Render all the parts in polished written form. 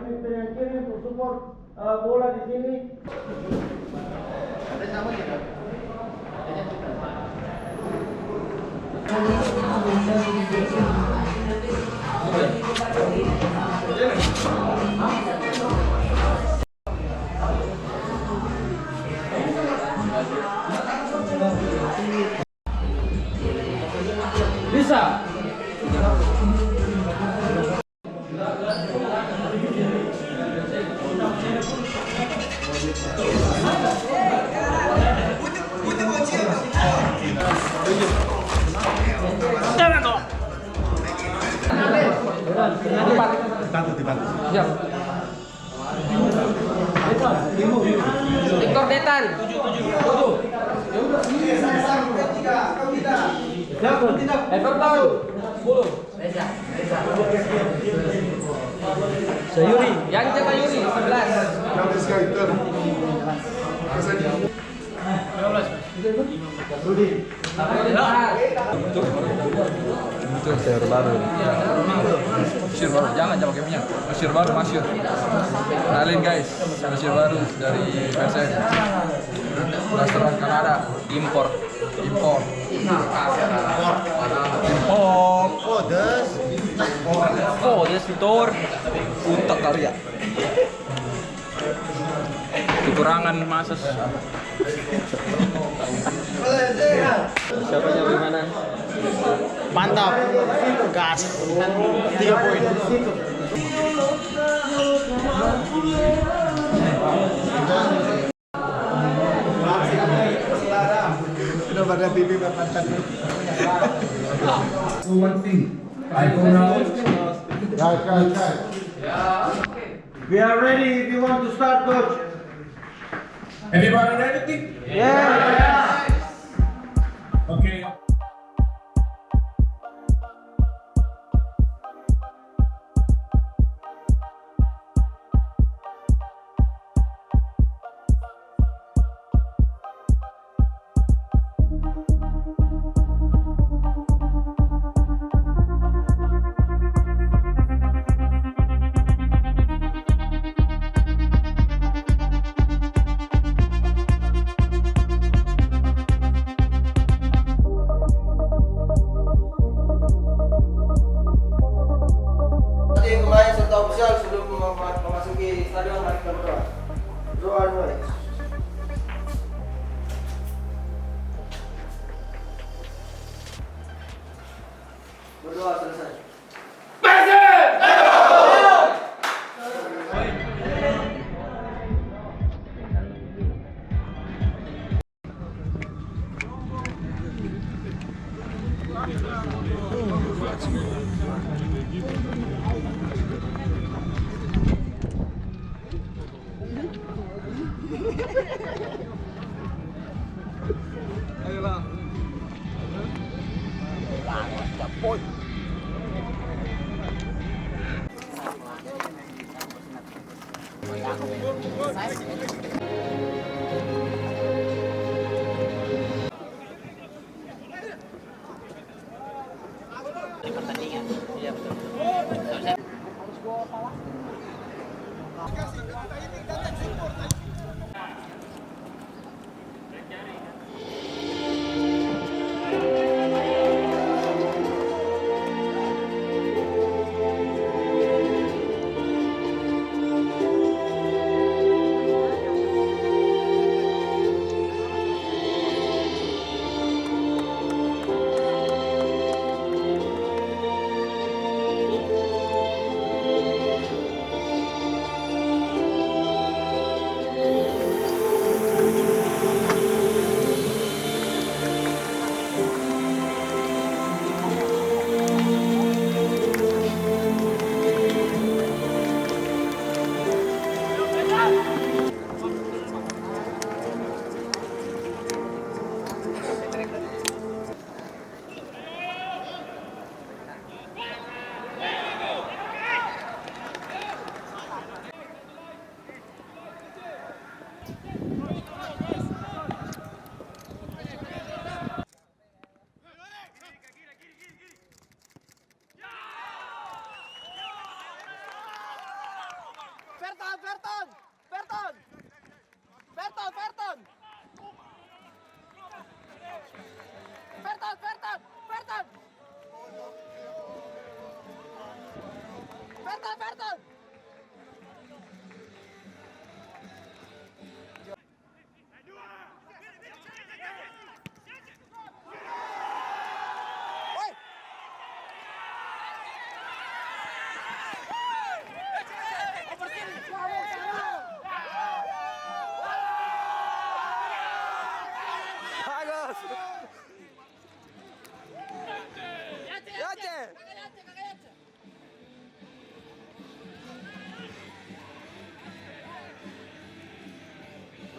Mister yang kiri untuk support bola di sini. Ada sama tidak? Bisa. Dibantu. Siap. Victor Detan. 7. Everton. 10. Sayuri. Yang cetak Yuri 11. Itu sayur baru. Masyur baru, jangan pakai minyak. Masyur baru, masyur. Kenalin guys, masyur baru dari PSN. Restoran Kanada, impor. Fodes Victor untuk karya. Kekurangan masas. Siapa yang gimana? Mantap, gas, 3 poin. Sudah pada TV berpantat. So one thing, I go now. Guys. We are ready if you want to start, coach. Everybody ready? Yeah. Okay. Memasuki stadion mari kita berdoa. Doa dulu. Berdoa selesai. Ayolah. Pertandingan. Iya betul.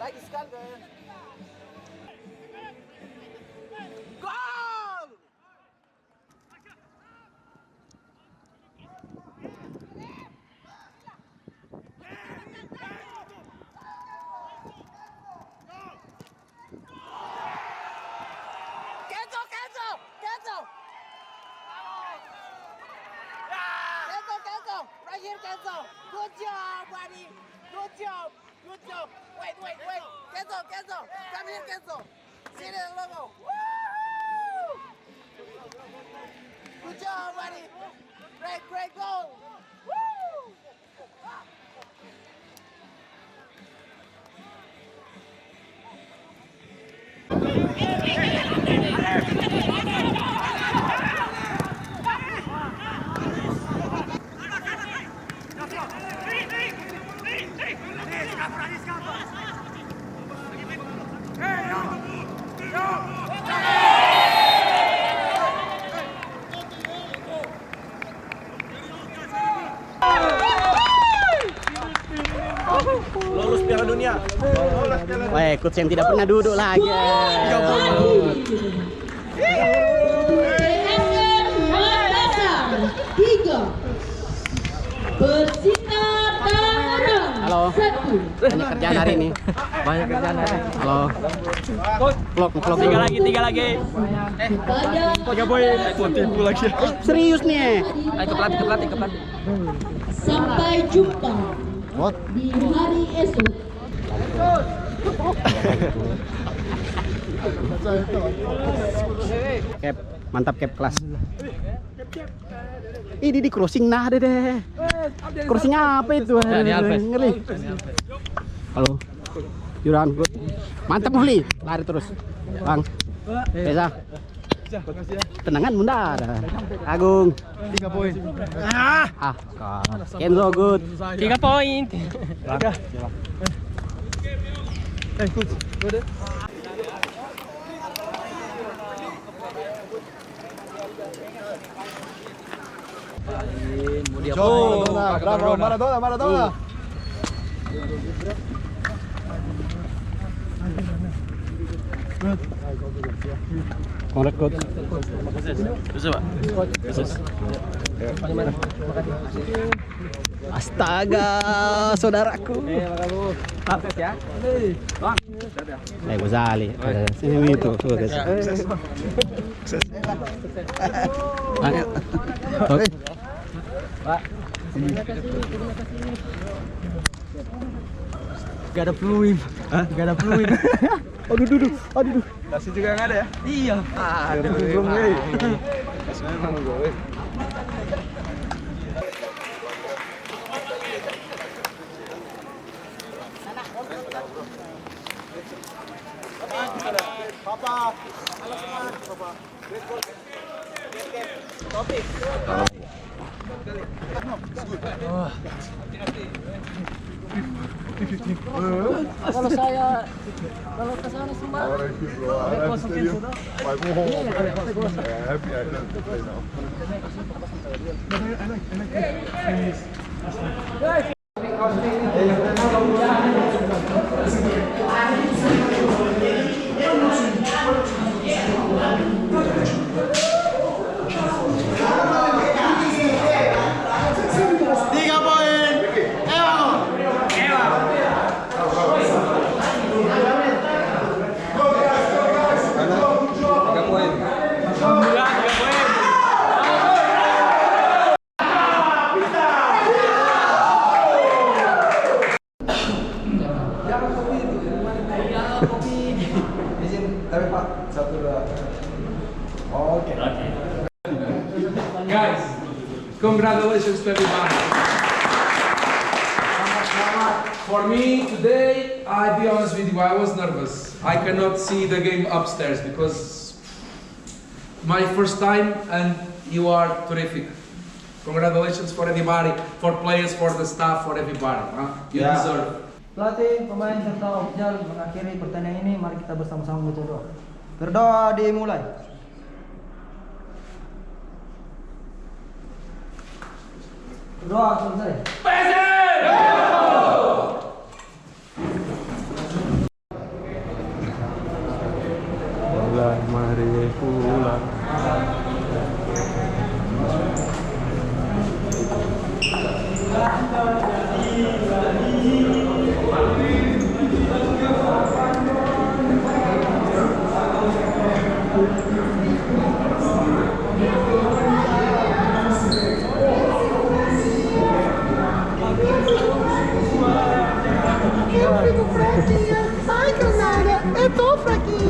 Lagi sekali. Right here, Kenzo. Good job, buddy. Good job. Good job. Wait. Kenzo. Come here, Kenzo. See the logo. Woo! Good job, buddy. Great goal. Woo! Lolos Piala Dunia. Wah, coach yang tidak pernah duduk lagi. Persita Tangerang. Halo. Banyak kerjaan hari ini. Halo. Vlog. Tiga lagi. Tipu lagi. Serius nih. Ke pelatih. Sampai jumpa di hari esok. Cap, mantap cap kelas. Ini di crossing nah deh. Crossing apa itu? Ngeri. Halo. Yuran, good. Mantap Mufli, lari terus. Bang. Bisa. Tenangan bunda. Agung. 3 poin. Kenzo good. 3 poin. Maradona. Korek good. Astaga, saudaraku. Gozali. Sini itu. Gak ada peluit. Aduh. Kasih juga nggak ada ya? Iya. Belum nih. Memang gue. Papa. Halo semua. Papa. Great goal. Topik. Kalau ke sana semua. Congratulations to everybody. For me today, I'll be honest with you, I was nervous. I cannot see the game upstairs because my first time and you are terrific. Congratulations for everybody, for players, for the staff, for everybody. You deserve. Pelatih, pemain serta ofisial mengakhiri pertandingan ini. Mari kita bersama-sama baca doa. Berdoa dimulai. Doa selesai. Pulang, mari pulang. Eu fico fraquinha. Ai, canalha, eu tô fraquinha.